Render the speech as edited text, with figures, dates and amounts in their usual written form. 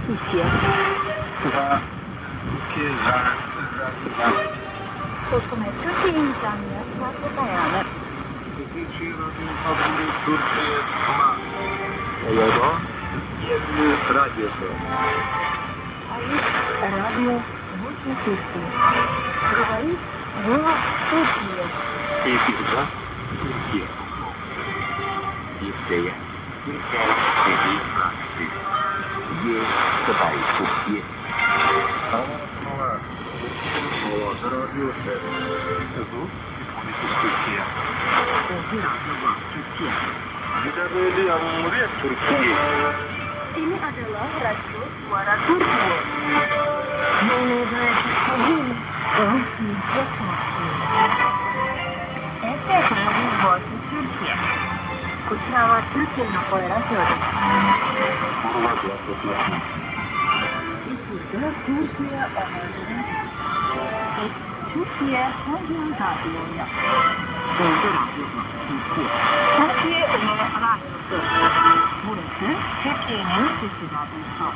Türkiye. Koskomen Türkiye imkanı farklı dayanır. Türkiye ama Euro yerli radyosu. Hayır, radyo bu Türkiye. Говорит голос Türkiye. Эпиза Türkiye. Еврея. Ye sebaik Türkiye. Radyosu. Türkiye. Türkiye. Kita beli yang mulia Turki. Ini adalah radio suara Turki. Mengenai kabin, tidak Este es Radio Voz Turquía. Escuchaba Turquía no podrá ser. Y burada Türkiye ağırlığı. Türkiye hangi radyoya? Doğru radyosu. Türkiye Ömer Radyosu. Burası Türkiye'nin sesi radyosu.